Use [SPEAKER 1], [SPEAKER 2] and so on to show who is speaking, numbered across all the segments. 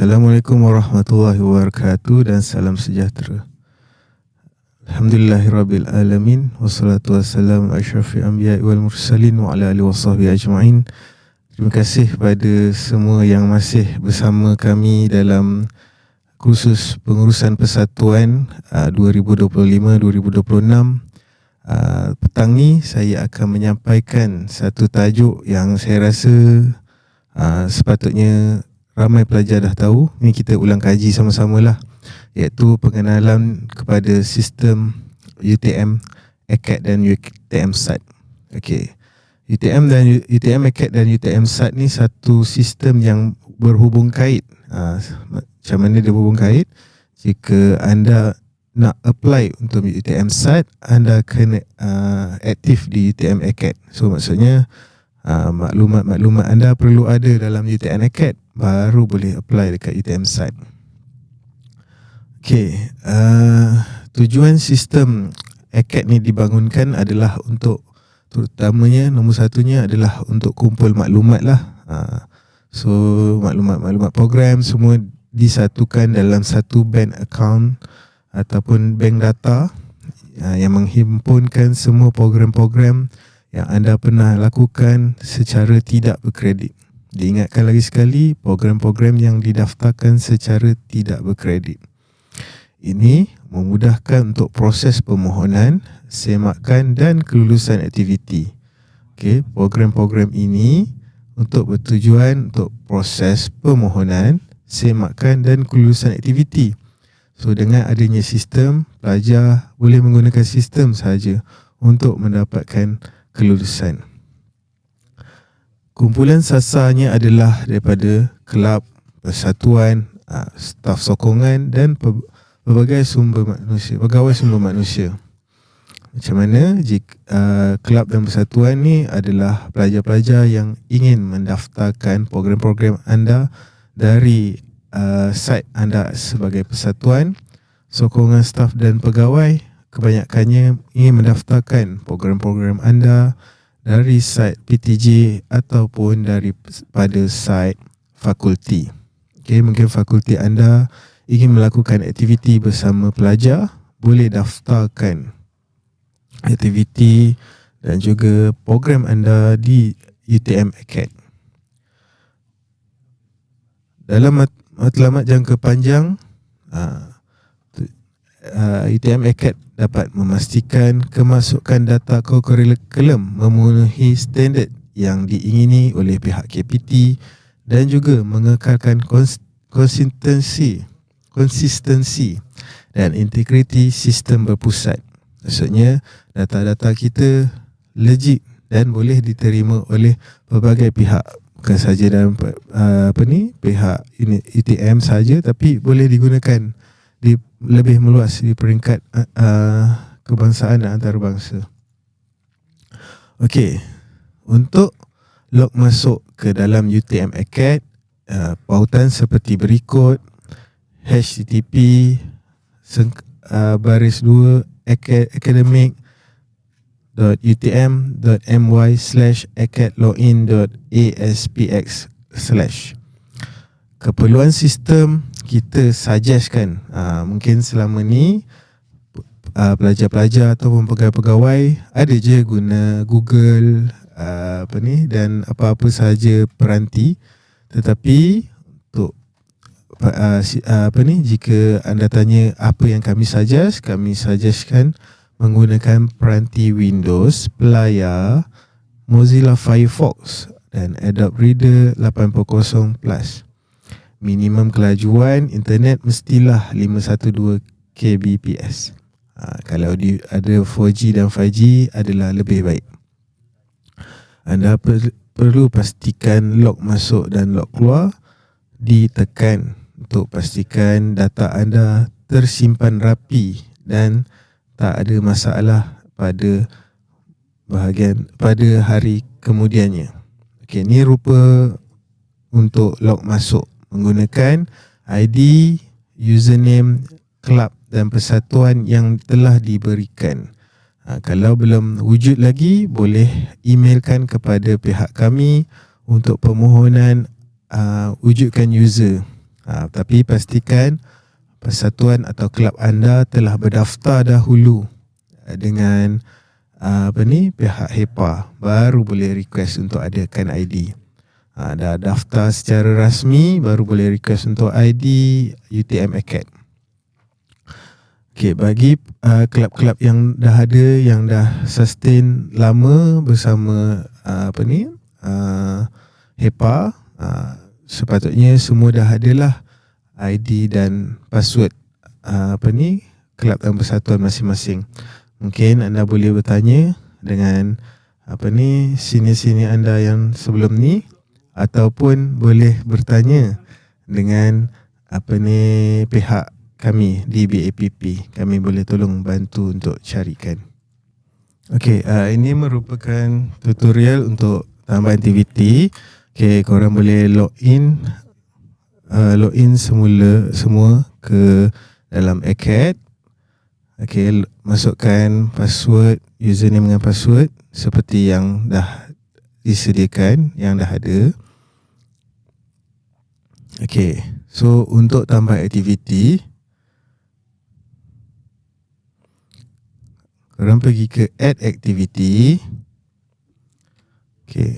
[SPEAKER 1] Assalamualaikum warahmatullahi wabarakatuh dan salam sejahtera. Alhamdulillahirabbil alamin wassalatu wassalamu ala asyrafil anbiya'i wal mursalin wa ala alihi wasahbihi ajma'in. Terima kasih kepada semua yang masih bersama kami dalam kursus pengurusan persatuan 2025-2026. Petang ni saya akan menyampaikan satu tajuk yang saya rasa sepatutnya ramai pelajar dah tahu. Ni kita ulang kaji sama-sama lah, iaitu pengenalan kepada sistem UTM ACAD dan UTM SAT. Okey. UTM ACAD dan UTM SAT ni satu sistem yang berhubung kait. Macam mana dia berhubung kait? Jika anda nak apply untuk UTM SAT, anda kena aktif di UTM ACAD. So maksudnya maklumat-maklumat anda perlu ada dalam UTM ACAD, baru boleh apply dekat UTM SAT. Okey, tujuan sistem ACAD ni dibangunkan adalah untuk, terutamanya nombor satunya adalah untuk kumpul maklumat lah. So maklumat-maklumat program semua disatukan dalam satu bank account ataupun bank data yang menghimpunkan semua program-program yang anda pernah lakukan secara tidak berkredit. Diingatkan lagi sekali, program-program yang didaftarkan secara tidak berkredit. Ini memudahkan untuk proses permohonan, semakan dan kelulusan aktiviti. Okey, program-program ini untuk bertujuan untuk proses permohonan, semakan dan kelulusan aktiviti. So dengan adanya sistem, pelajar boleh menggunakan sistem sahaja untuk mendapatkan kelulusan. Kumpulan sasarnya adalah daripada kelab, persatuan, staf sokongan dan pelbagai pegawai sumber manusia. Macam mana jika kelab dan persatuan ni adalah pelajar-pelajar yang ingin mendaftarkan program-program anda dari site anda sebagai persatuan. Sokongan staf dan pegawai kebanyakannya ingin mendaftarkan program-program anda dari site PTJ ataupun daripada site fakulti. Okey, mungkin fakulti anda ingin melakukan aktiviti bersama pelajar, boleh daftarkan aktiviti dan juga program anda di UTM ACAD. Dalam matlamat jangka panjang, UTM ACAD dapat memastikan kemasukan data kurikulum memenuhi standard yang diingini oleh pihak KPT dan juga mengekalkan konsistensi dan integriti sistem berpusat. Maksudnya data-data kita legit dan boleh diterima oleh pelbagai pihak, bukan saja dalam pihak UTM saja, tapi boleh digunakan di lebih meluas di peringkat kebangsaan dan antarabangsa. Okey, untuk log masuk ke dalam UTM ACAD, pautan seperti berikut: http://academic.utm.my/acad login.aspx/. Keperluan sistem kita suggestkan, mungkin selama ni pelajar-pelajar ataupun pegawai-pegawai ada je guna Google dan apa-apa sahaja peranti. Tetapi untuk jika anda tanya apa yang kami suggestkan menggunakan peranti Windows, pelayar Mozilla Firefox dan Adobe Reader 8.0 Plus. Minimum kelajuan internet mestilah 512 kbps. Kalau ada 4G dan 5G adalah lebih baik. Anda perlu pastikan log masuk dan log keluar ditekan untuk pastikan data anda tersimpan rapi dan tak ada masalah pada hari kemudiannya. Okey, ni rupa untuk log masuk menggunakan ID, username, kelab dan persatuan yang telah diberikan. Kalau belum wujud lagi, boleh emailkan kepada pihak kami untuk permohonan wujudkan user. Tapi pastikan persatuan atau kelab anda telah berdaftar dahulu dengan pihak HEPA, baru boleh request untuk adakan ID. Dah daftar secara rasmi, baru boleh request untuk ID UTM Acad. Bagi kelab-kelab yang dah ada, yang dah sustain lama bersama HEPA, sepatutnya semua dah adalah ID dan password kelab dan persatuan masing-masing. Mungkin anda boleh bertanya dengan senior-senior anda yang sebelum ni, ataupun boleh bertanya dengan pihak kami di BAPP. Kami boleh tolong bantu untuk carikan. Ini merupakan tutorial untuk tambahan aktiviti. Korang boleh login semua ke dalam Acad. Masukkan password, username dengan password seperti yang dah disediakan, yang dah ada. So untuk tambah aktiviti, korang pergi ke add activity.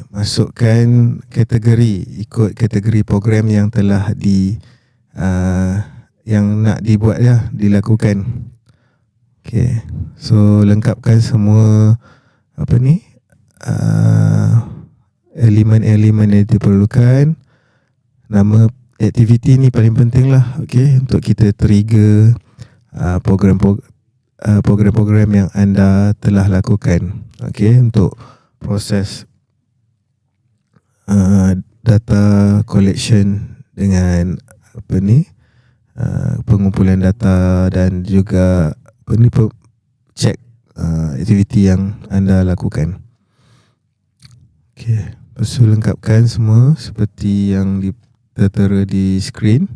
[SPEAKER 1] Masukkan kategori, ikut kategori program yang telah yang nak dibuat dilakukan. So lengkapkan semua elemen-elemen yang diperlukan. Nama aktiviti ni paling penting lah, untuk kita trigger program-program yang anda telah lakukan. Untuk proses data collection dengan pengumpulan data, dan juga cek aktiviti yang anda lakukan. Lepas tu lengkapkan semua seperti yang tertera di skrin.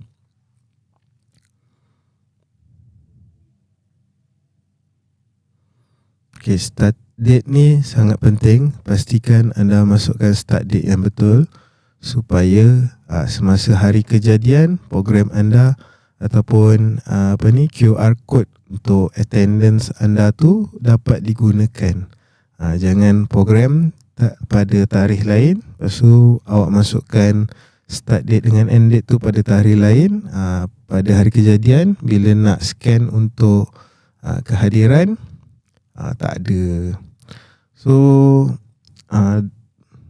[SPEAKER 1] Start date ni sangat penting. Pastikan anda masukkan start date yang betul, supaya semasa hari kejadian, program anda ataupun QR code untuk attendance anda tu dapat digunakan. Jangan program pada tarikh lain, lepas tu awak masukkan start date dengan end date tu pada tarikh lain. Pada hari kejadian, bila nak scan untuk kehadiran, tak ada. So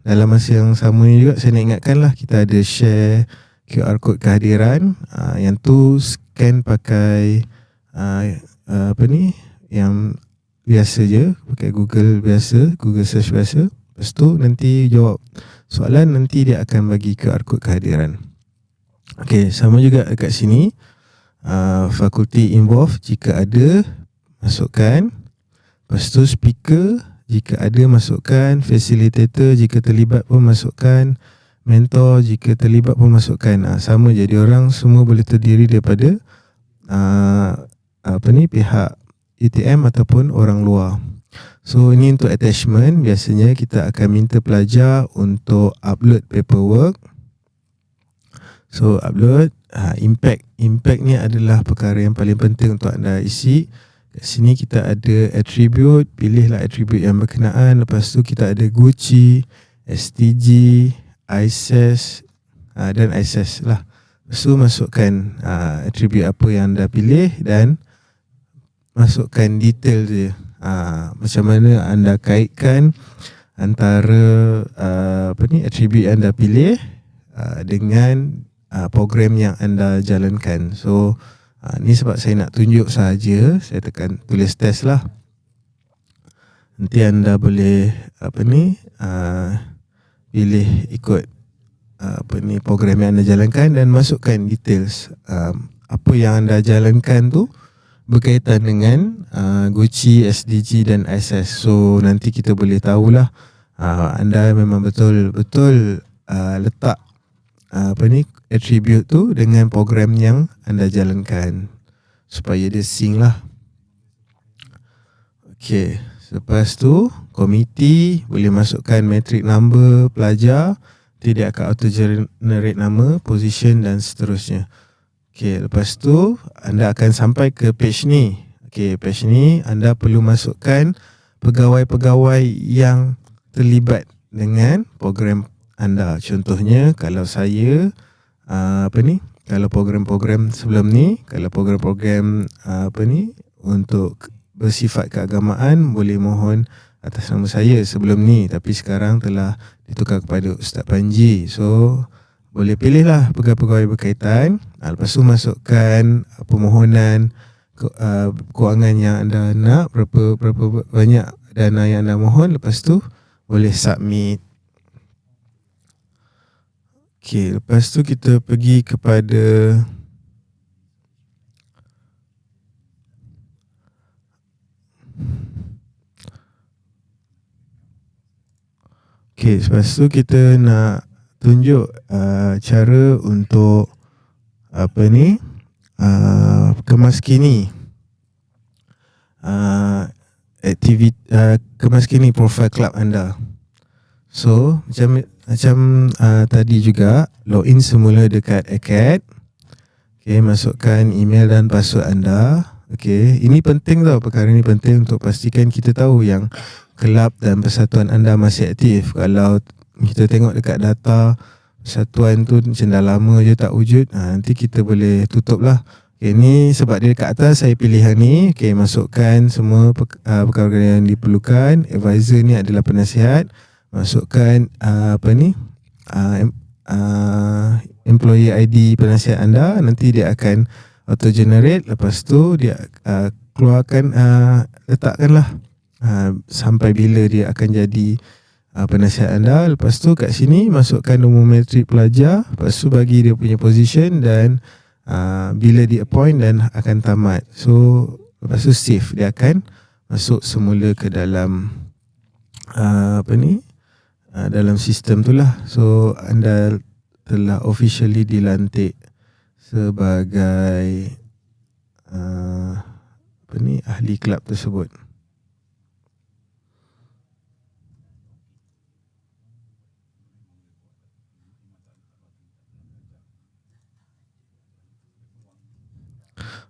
[SPEAKER 1] dalam masa yang sama ni juga, saya nak ingatkan lah, kita ada share QR code kehadiran. Yang tu scan pakai yang biasa je, pakai Google biasa, Google search biasa. Lepas tu nanti jawab soalan, nanti dia akan bagi QR code kehadiran. Sama juga dekat sini, fakulti involved jika ada, masukkan. Lepas tu speaker jika ada, masukkan. Facilitator jika terlibat pun masukkan. Mentor jika terlibat pun masukkan. Sama je, diorang semua boleh terdiri daripada pihak UTM ataupun orang luar. So ini untuk attachment. Biasanya kita akan minta pelajar untuk upload paperwork. So upload. Impact ni adalah perkara yang paling penting untuk anda isi. Kat sini kita ada attribute. Pilihlah attribute yang berkenaan. Lepas tu kita ada Gucci, STG, ISS dan ISS lah. Lepas tu masukkan attribute apa yang anda pilih, dan masukkan detail dia. Macam mana anda kaitkan antara attribute yang anda pilih dengan program yang anda jalankan. So ni sebab saya nak tunjuk saja, saya tekan tulis test lah. Nanti anda boleh pilih ikut program yang anda jalankan, dan masukkan details apa yang anda jalankan tu berkaitan dengan Gucci, SDG dan ISS. So nanti kita boleh tahulah anda memang betul-betul letak attribute tu dengan program yang anda jalankan, supaya dia sync lah. Lepas tu komiti boleh masukkan matric number pelajar, nanti dia akan auto generate nama, position dan seterusnya. Okey, lepas tu anda akan sampai ke page ni. Okey, page ni anda perlu masukkan pegawai-pegawai yang terlibat dengan program anda. Contohnya kalau saya kalau program-program sebelum ni, kalau program-program untuk bersifat keagamaan, boleh mohon atas nama saya sebelum ni, tapi sekarang telah ditukar kepada Ustaz Panji. So boleh pilihlah pegawai-pegawai berkaitan. Lepas tu masukkan permohonan kewangan yang anda nak, berapa banyak dana yang anda mohon. Lepas tu boleh submit. Okey, lepas tu kita pergi kepada lepas tu kita nak tunjuk cara untuk kemaskini kemaskini profile club anda. So macam tadi juga, login semula dekat Acad. Okey, masukkan email dan password anda. Okey, ini penting tau, perkara ni penting untuk pastikan kita tahu yang kelab dan persatuan anda masih aktif. Kalau kita tengok dekat data persatuan tu macam dah lama je tak wujud, nanti kita boleh tutup lah. Okay, ni sebab dia dekat atas, saya pilih yang ni. Okay, masukkan semua perkara yang diperlukan. Advisor ni adalah penasihat. Masukkan employee ID penasihat anda. Nanti dia akan auto generate. Lepas tu dia keluarkan, letakkanlah sampai bila dia akan jadi penasihat anda. Lepas tu kat sini masukkan nombor matrik pelajar. Lepas tu bagi dia punya position dan bila di appoint dan akan tamat. So lepas tu save, dia akan masuk semula ke dalam dalam sistem tu lah. So anda telah officially dilantik sebagai ahli kelab tersebut.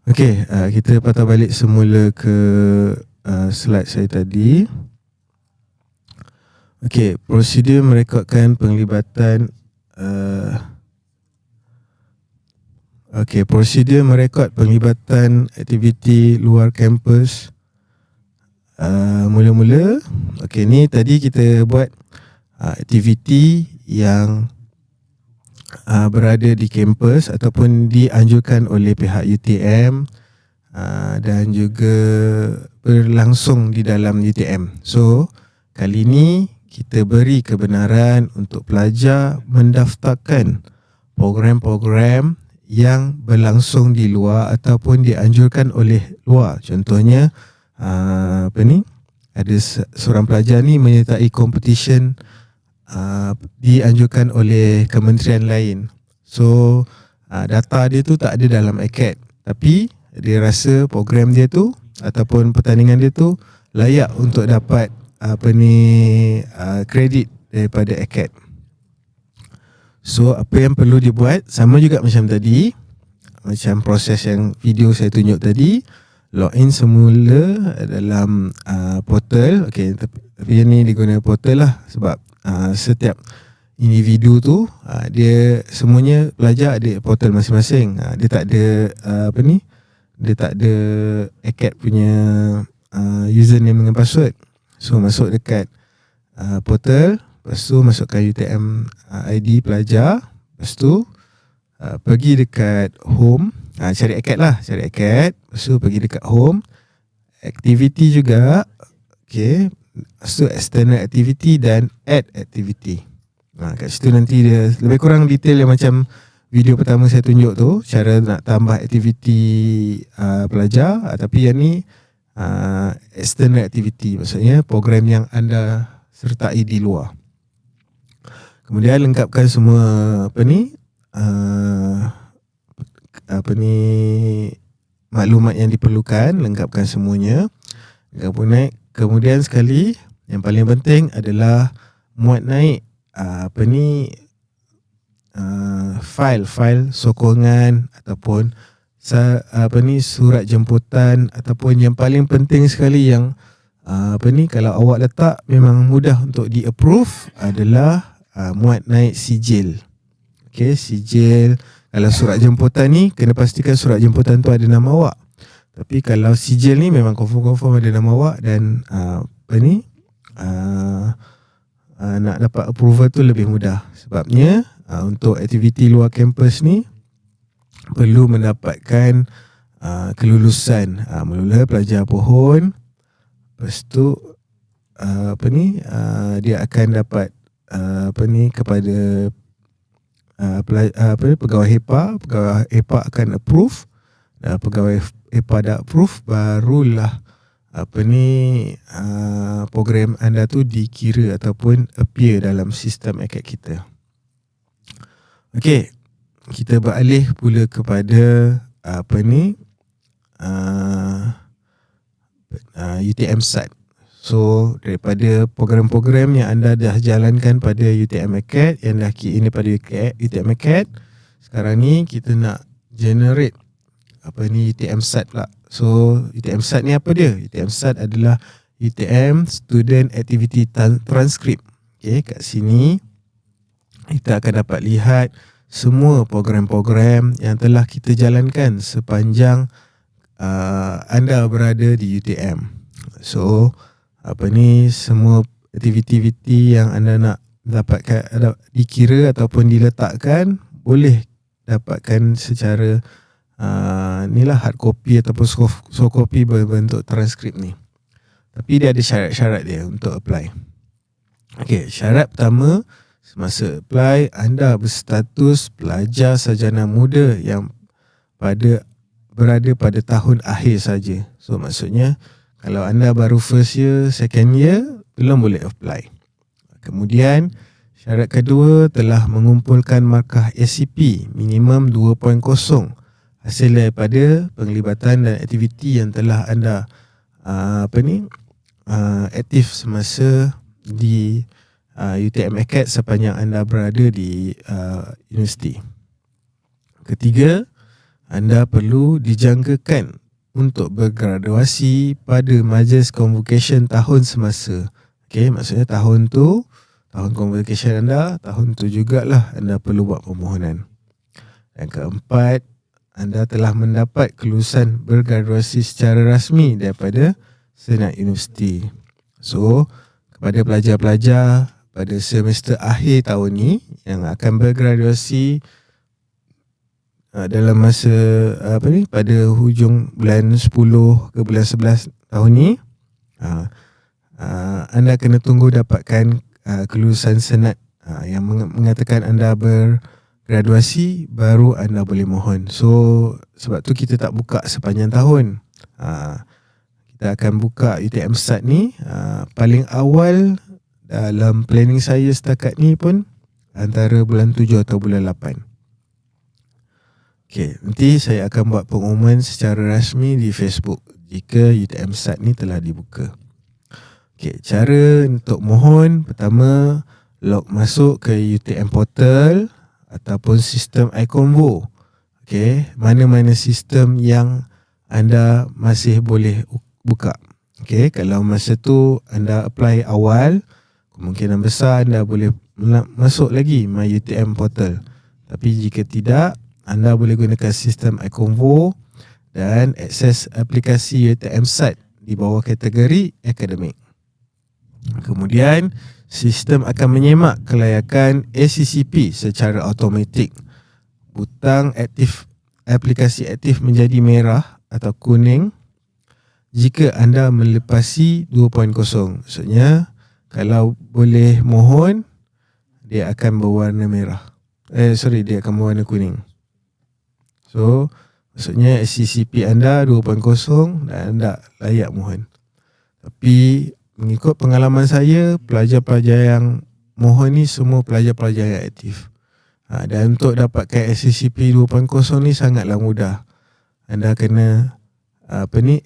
[SPEAKER 1] Okey, kita patah balik semula ke slide saya tadi. Okey, prosedur merekodkan penglibatan prosedur merekod penglibatan aktiviti luar kampus. Mula-mula, okey, ni tadi kita buat aktiviti yang berada di kampus ataupun dianjurkan oleh pihak UTM dan juga berlangsung di dalam UTM. So, kali ni kita beri kebenaran untuk pelajar mendaftarkan program-program yang berlangsung di luar ataupun dianjurkan oleh luar. Contohnya ada seorang pelajar ni menyertai competition dianjurkan oleh kementerian lain. So data dia tu tak ada dalam Acad, tapi dia rasa program dia tu ataupun pertandingan dia tu layak untuk dapat kredit daripada Acad. So apa yang perlu dibuat sama juga macam tadi, macam proses yang video saya tunjuk tadi. Login semula dalam portal. Okey, tapi yang ni diguna portal lah sebab setiap individu tu dia semuanya pelajar ada portal masing-masing. Dia tak ada dia tak ada Acad punya username dengan password. So masuk dekat portal, lepas tu masukkan UTM ID pelajar, lepas tu pergi dekat home, cari Acad lah, cari Acad, lepas tu pergi dekat home, activity juga. Okay, lepas tu external activity dan add activity. Kat situ nanti dia lebih kurang detail yang macam video pertama saya tunjuk tu, cara nak tambah aktiviti pelajar. Tapi yang ni external activity, maksudnya program yang anda sertai di luar. Kemudian lengkapkan semua maklumat yang diperlukan, lengkapkan semuanya. Kemudian sekali yang paling penting adalah muat naik file sokongan ataupun surat jemputan, ataupun yang paling penting sekali yang kalau awak letak memang mudah untuk di-approve adalah muat naik sijil. Okey, sijil. Kalau surat jemputan ni kena pastikan surat jemputan tu ada nama awak. Tapi kalau sijil ni memang confirm ada nama awak, dan nak dapat approval tu lebih mudah. Sebabnya untuk aktiviti luar kampus ni perlu mendapatkan kelulusan mula pelajar pohon. Lepas tu dia akan dapat kepada pegawai HEPA. Pegawai HEPA akan approve. Pegawai HEPA dah approve, barulah program anda tu dikira ataupun appear dalam sistem ACAD kita. Okey, kita beralih pula kepada UTM SAT. So daripada program-program yang anda dah jalankan pada UTM ACAD, yang dah ini pada UTM ACAD, sekarang ni kita nak generate UTM SAT pula. So UTM SAT ni apa dia? UTM SAT adalah UTM Student Activity Transcript. Okay, kat sini kita akan dapat lihat semua program-program yang telah kita jalankan sepanjang anda berada di UTM. So semua aktiviti yang anda nak dapatkan, dikira ataupun diletakkan, boleh dapatkan secara hard copy ataupun soft copy berbentuk transkrip ni. Tapi dia ada syarat-syarat dia untuk apply. Okey, syarat pertama, semasa apply anda berstatus pelajar sarjana muda yang berada pada tahun akhir saja. So maksudnya kalau anda baru first year, second year, belum boleh apply. Kemudian syarat kedua, telah mengumpulkan markah SCP minimum 2.0 hasil daripada penglibatan dan aktiviti yang telah anda aktif semasa di UTM ACAD sepanjang anda berada di universiti. Ketiga, anda perlu dijangkakan untuk bergraduasi pada majlis convocation tahun semasa. Okey, maksudnya tahun convocation anda, tahun tu jugalah anda perlu buat permohonan. Dan keempat, anda telah mendapat kelulusan bergraduasi secara rasmi daripada Senat Universiti. So, kepada pelajar-pelajar pada semester akhir tahun ni yang akan bergraduasi dalam masa pada hujung bulan 10 ke bulan 11 tahun ni, anda kena tunggu dapatkan kelulusan senat yang mengatakan anda bergraduasi, baru anda boleh mohon. So sebab tu kita tak buka sepanjang tahun. Kita akan buka UTM SAT ni paling awal dalam planning saya setakat ni pun antara bulan 7 atau bulan 8. Okay, nanti saya akan buat pengumuman secara rasmi di Facebook jika UTM SAT ni telah dibuka. Okay, cara untuk mohon, pertama, log masuk ke UTM portal ataupun sistem iConvo. Okay, mana-mana sistem yang anda masih boleh buka. Okay, kalau masa tu anda apply awal, kemungkinan besar anda boleh masuk lagi My UTM portal. Tapi jika tidak, anda boleh gunakan sistem iConvo dan akses aplikasi UTM SAT di bawah kategori akademik. Kemudian, sistem akan menyemak kelayakan ACCP secara automatik. Butang aktif aplikasi aktif menjadi merah atau kuning jika anda melepasi 2.0. Maksudnya, kalau boleh mohon, dia akan berwarna merah. Dia akan berwarna kuning. So, maksudnya SCCP anda 2.0 dan anda layak mohon. Tapi mengikut pengalaman saya, pelajar-pelajar yang mohon ni semua pelajar-pelajar yang aktif. Dan untuk dapatkan SCCP 2.0 ni sangatlah mudah. Anda kena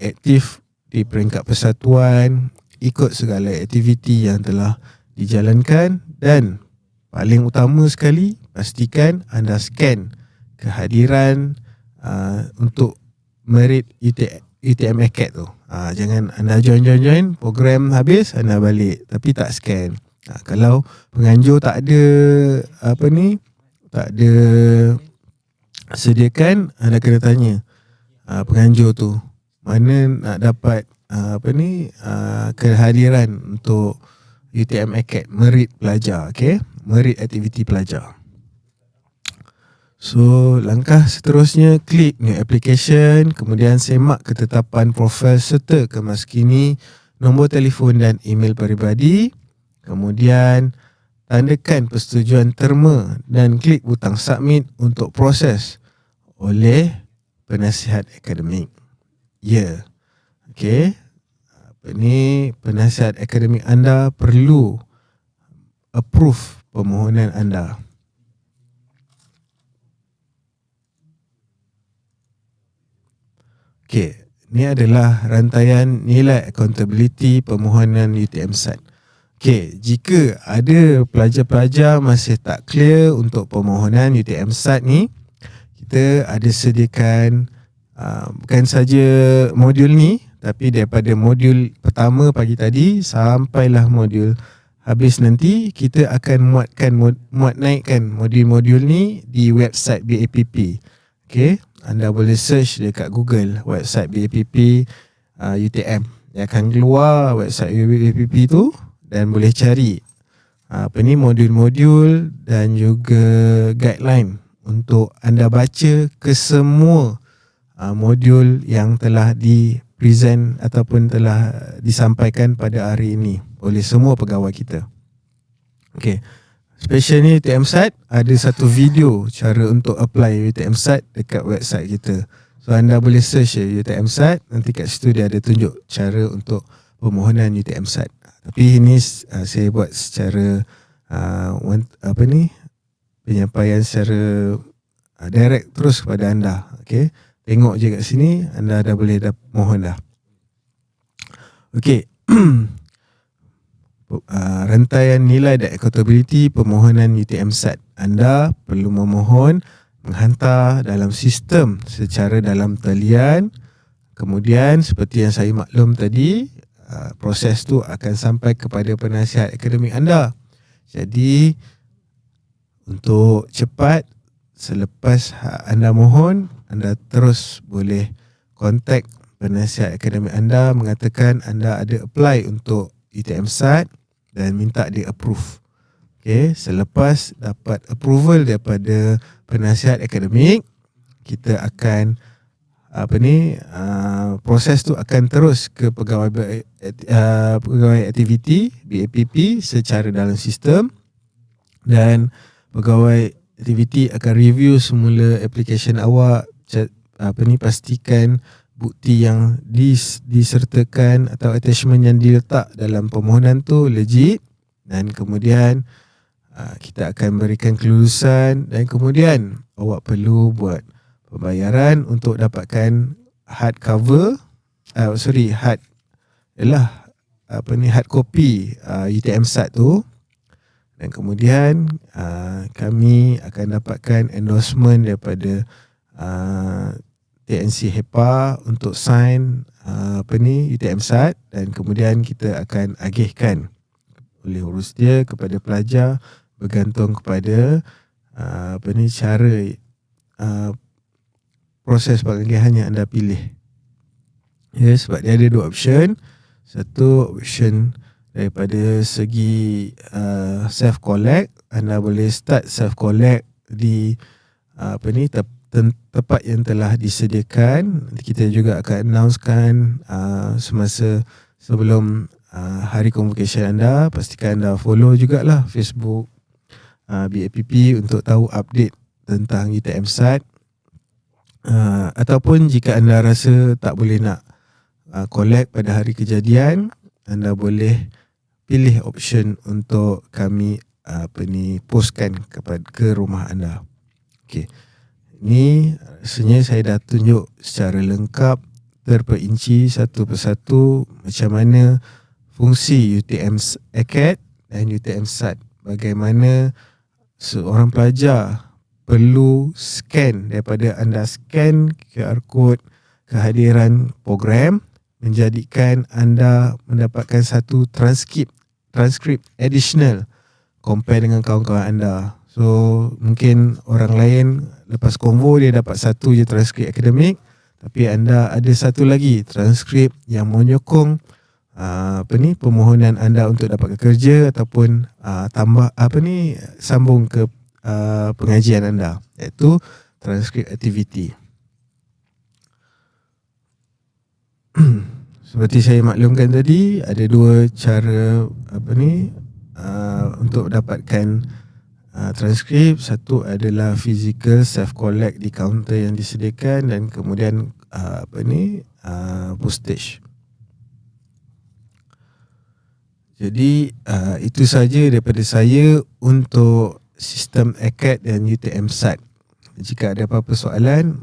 [SPEAKER 1] aktif di peringkat persatuan, ikut segala aktiviti yang telah dijalankan, dan paling utama sekali, pastikan anda scan kehadiran untuk merit UTM ACAD tu. Jangan anda join program habis anda balik tapi tak scan. Kalau penganjur tak ada tak ada sediakan, anda kena tanya penganjur tu mana nak dapat kehadiran untuk UTM ACAD merit pelajar, okay? Merit aktiviti pelajar. So langkah seterusnya, klik new application, kemudian semak ketetapan profil serta kemas kini nombor telefon dan email peribadi, kemudian tandakan persetujuan terma dan klik butang submit untuk proses oleh penasihat akademik. Ya. Okey. Penasihat akademik anda perlu approve permohonan anda. Okey, ini adalah rantaian nilai accountability permohonan UTM-SAT. Okey, jika ada pelajar-pelajar masih tak clear untuk permohonan UTM-SAT ni, kita ada sediakan bukan saja modul ni, tapi daripada modul pertama pagi tadi sampailah modul habis nanti, kita akan muat naikkan modul-modul ni di website BAPP. Okey, anda boleh search dekat Google website BAPP UTM. Dia akan keluar website BAPP tu dan boleh cari modul-modul dan juga guideline untuk anda baca ke semua modul yang telah di-present ataupun telah disampaikan pada hari ini oleh semua pegawai kita. Okey. Special ni UTM-SAT, ada satu video cara untuk apply UTM-SAT dekat website kita. So anda boleh search UTM-SAT, nanti kat situ dia ada tunjuk cara untuk permohonan UTM-SAT. Tapi ini saya buat secara penyampaian secara direct terus kepada anda. Okey. Tengok je kat sini, anda dah boleh mohon dah. Okey. Rantaian nilai dan accountability permohonan UTM-SAT. Anda perlu memohon menghantar dalam sistem secara dalam talian. Kemudian seperti yang saya maklum tadi, proses tu akan sampai kepada penasihat akademik anda. Jadi untuk cepat, selepas anda mohon, anda terus boleh kontak penasihat akademik anda mengatakan anda ada apply untuk UTM-SAT dan minta dia approve. Okay, selepas dapat approval daripada penasihat akademik, kita akan proses tu akan terus ke pegawai aktiviti BAPP secara dalam sistem, dan pegawai aktiviti akan review semula application awak, pastikan bukti yang disertakan atau attachment yang diletak dalam permohonan tu legit, dan kemudian kita akan berikan kelulusan, dan kemudian awak perlu buat pembayaran untuk dapatkan hard copy UTM-SAT tu, dan kemudian kami akan dapatkan endorsement daripada TNC HEPA untuk sign UTM-SAT, dan kemudian kita akan agihkan oleh urus dia kepada pelajar bergantung kepada cara proses pengagihan yang anda pilih. Ya, sebab dia ada dua option. Satu option daripada segi self collect, anda boleh start self collect di tempat yang telah disediakan. Kita juga akan announcekan semasa sebelum hari convocation anda. Pastikan anda follow jugalah Facebook BAPP untuk tahu update tentang UTM-SAT. Ataupun jika anda rasa tak boleh nak collect pada hari kejadian, anda boleh pilih option untuk kami postkan ke rumah anda. Okey. Ini rasanya saya dah tunjuk secara lengkap, terperinci satu persatu macam mana fungsi UTM ACAD dan UTM-SAT. Bagaimana seorang pelajar perlu scan, daripada anda scan QR code kehadiran program, menjadikan anda mendapatkan satu transkrip additional compare dengan kawan-kawan anda. So mungkin orang lain lepas konvo dia dapat satu je transkrip akademik, tapi anda ada satu lagi transkrip yang menyokong permohonan anda untuk dapat kerja ataupun sambung ke pengajian anda, iaitu transkrip aktiviti. Seperti saya maklumkan tadi, ada dua cara untuk dapatkan transkrip. Satu adalah physical self collect di kaunter yang disediakan, dan kemudian postage. Jadi itu saja daripada saya untuk sistem ACAD dan UTM-SAT. Jika ada apa-apa soalan,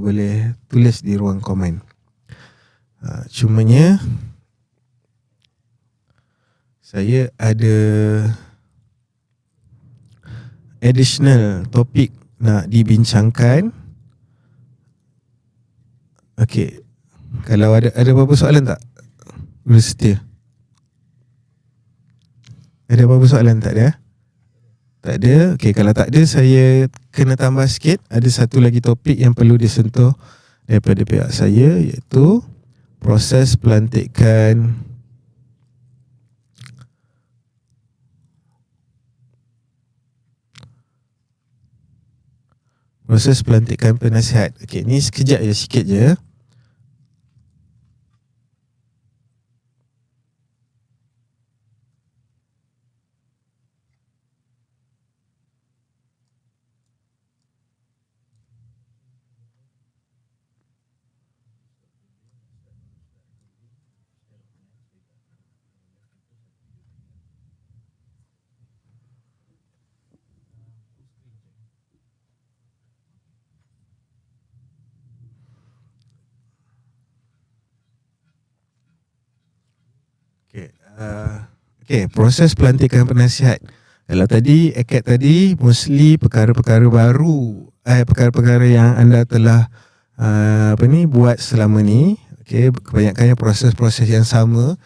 [SPEAKER 1] boleh tulis di ruang komen. Cumanya saya ada additional topik nak dibincangkan. Okey, kalau ada apa-apa soalan tak? Boleh setia. Ada apa-apa soalan? Tak ada? Tak ada? Okey, kalau tak ada, saya kena tambah sikit. Ada satu lagi topik yang perlu disentuh daripada pihak saya, iaitu proses pelantikan penasihat. Okey, ni sekejap je, sikit je. Okey, proses pelantikan penasihat. Kalau tadi ACAD tadi mostly perkara-perkara baru, perkara-perkara yang anda telah buat selama ni. Okey, kebanyakannya proses-proses yang sama,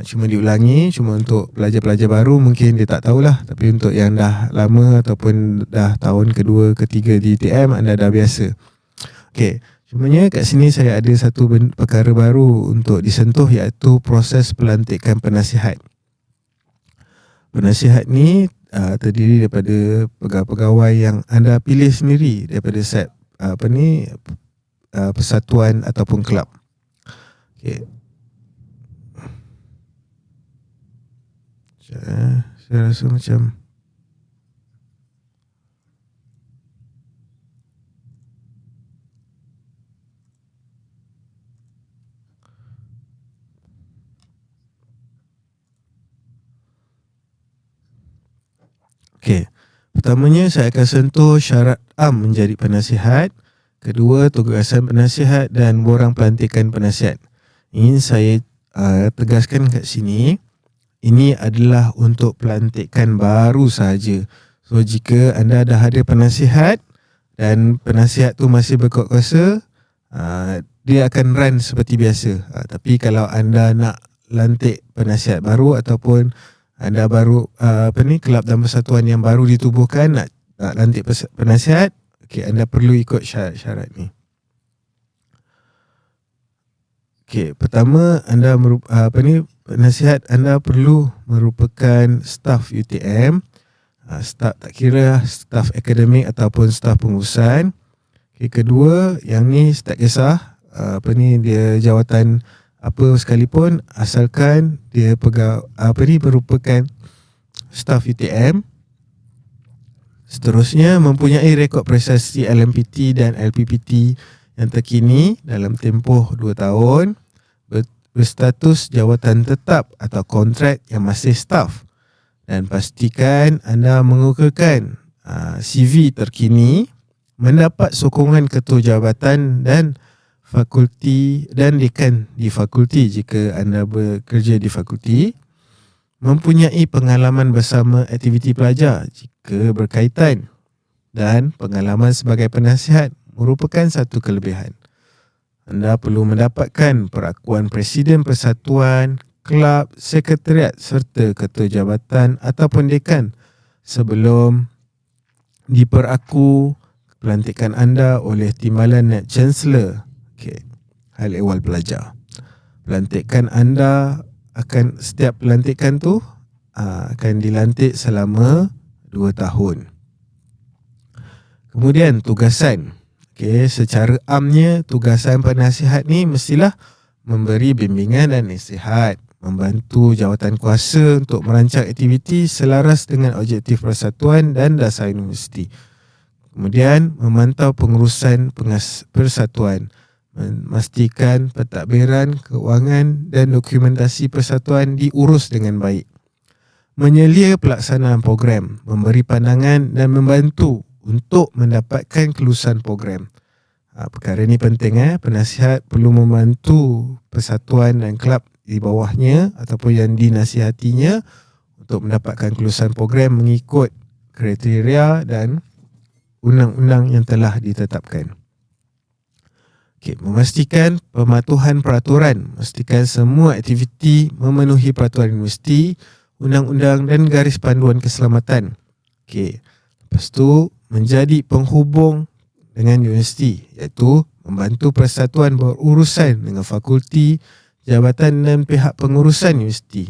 [SPEAKER 1] cuma diulangi. Cuma untuk pelajar-pelajar baru mungkin dia tak tahulah, tapi untuk yang dah lama ataupun dah tahun kedua, ketiga di UTM, anda dah biasa. Okey, cumanya kat sini saya ada satu perkara baru untuk disentuh, iaitu proses pelantikan penasihat. Penasihat ni terdiri daripada pegawai-pegawai yang anda pilih sendiri daripada set persatuan ataupun kelab. Okey. Saya rasa macam okey. Pertamanya saya akan sentuh syarat am menjadi penasihat. Kedua, tugasan penasihat dan borang pelantikan penasihat. Ini saya tegaskan kat sini, ini adalah untuk pelantikan baru sahaja. So jika anda dah ada penasihat dan penasihat tu masih berkuasa, dia akan run seperti biasa. Tapi kalau anda nak lantik penasihat baru ataupun anda baru kelab dan persatuan yang baru ditubuhkan nak lantik penasihat, okey, anda perlu ikut syarat-syarat ni. Okey, pertama anda penasihat anda perlu merupakan staf UTM, staf, tak kira staf akademik ataupun staf pengurusan. Okey, kedua, yang ni tak kisah dia jawatan apa sekalipun, asalkan dia merupakan staf UTM. Seterusnya, mempunyai rekod prestasi LMPT dan LPPT yang terkini dalam tempoh 2 tahun, berstatus jawatan tetap atau kontrak yang masih staf, dan pastikan anda mengukuhkan CV terkini, mendapat sokongan ketua jabatan dan fakulti dan dekan di fakulti jika anda bekerja di fakulti. mempunyai pengalaman bersama aktiviti pelajar jika berkaitan, dan pengalaman sebagai penasihat merupakan satu kelebihan. Anda perlu mendapatkan perakuan Presiden Persatuan, Kelab, Sekretariat serta Ketua Jabatan ataupun Dekan sebelum diperaku pelantikan anda oleh Timbalan Net Chancellor. Hal ehwal pelajar. Pelantikan anda setiap pelantikan tu akan dilantik selama 2 tahun. Kemudian tugasan. Secara amnya tugasan penasihat ni mestilah memberi bimbingan dan nasihat, membantu jawatan kuasa untuk merancang aktiviti selaras dengan objektif persatuan dan dasar universiti. Kemudian memantau pengurusan persatuan, memastikan pentadbiran, keuangan dan dokumentasi persatuan diurus dengan baik. Menyelia pelaksanaan program, memberi pandangan dan membantu untuk mendapatkan kelulusan program. Perkara ni penting. Penasihat perlu membantu persatuan dan kelab di bawahnya ataupun yang dinasihatinya untuk mendapatkan kelulusan program mengikut kriteria dan undang-undang yang telah ditetapkan. Memastikan pematuhan peraturan, memastikan semua aktiviti memenuhi peraturan universiti, undang-undang dan garis panduan keselamatan. Lepas tu menjadi penghubung dengan universiti, iaitu membantu persatuan berurusan dengan fakulti, jabatan dan pihak pengurusan universiti.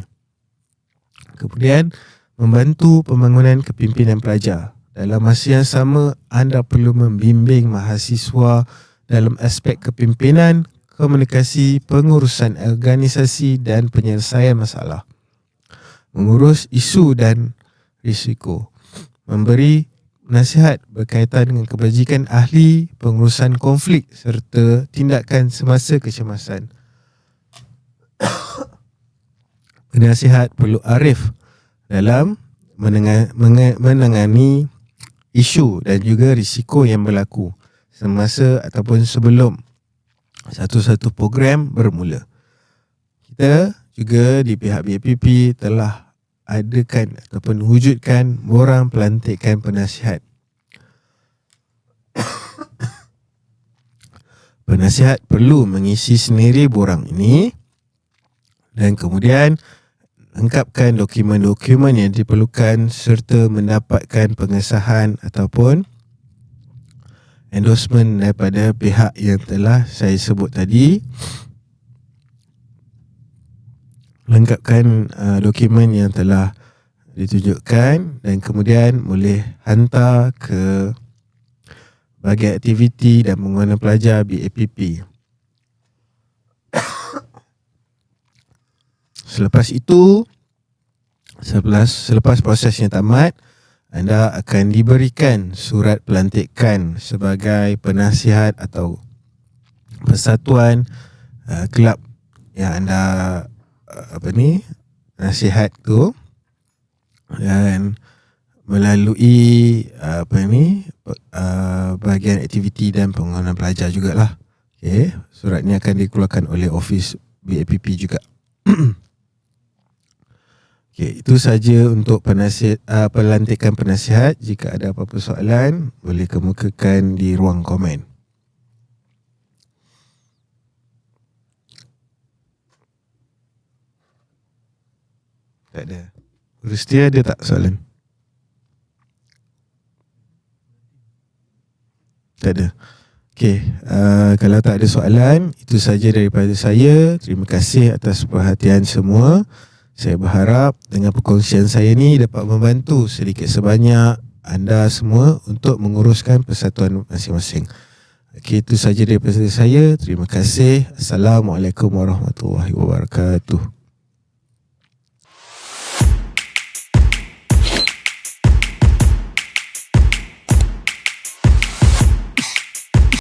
[SPEAKER 1] Kemudian membantu pembangunan kepimpinan pelajar. Dalam masa yang sama, anda perlu membimbing mahasiswa dalam aspek kepimpinan, komunikasi, pengurusan organisasi dan penyelesaian masalah. Mengurus isu dan risiko. Memberi nasihat berkaitan dengan kebajikan ahli, pengurusan konflik serta tindakan semasa kecemasan. Penasihat perlu arif dalam menangani isu dan juga risiko yang berlaku semasa ataupun sebelum satu-satu program bermula. Kita juga di pihak BAPP telah adakan ataupun wujudkan borang pelantikan penasihat. Penasihat perlu mengisi sendiri borang ini dan kemudian lengkapkan dokumen-dokumen yang diperlukan serta mendapatkan pengesahan ataupun endorsement daripada pihak yang telah saya sebut tadi. Lengkapkan dokumen yang telah ditunjukkan dan kemudian boleh hantar ke bahagian aktiviti dan pengurusan pelajar BAPP. Selepas itu, selepas prosesnya tamat, anda akan diberikan surat pelantikan sebagai penasihat atau persatuan kelab yang anda nasihat tu, dan melalui bahagian aktiviti dan pengurusan pelajar jugalah. Surat ni akan dikeluarkan oleh ofis BAPP juga. Itu saja untuk pelantikan penasihat. Jika ada apa-apa soalan, boleh kemukakan di ruang komen. Tak ada. Rustia ada tak soalan? Tak ada. Kalau tak ada soalan, itu saja daripada saya. Terima kasih atas perhatian semua. Saya berharap dengan perkongsian saya ni dapat membantu sedikit sebanyak anda semua untuk menguruskan persatuan masing-masing. Itu saja daripada saya. Terima kasih. Assalamualaikum warahmatullahi wabarakatuh.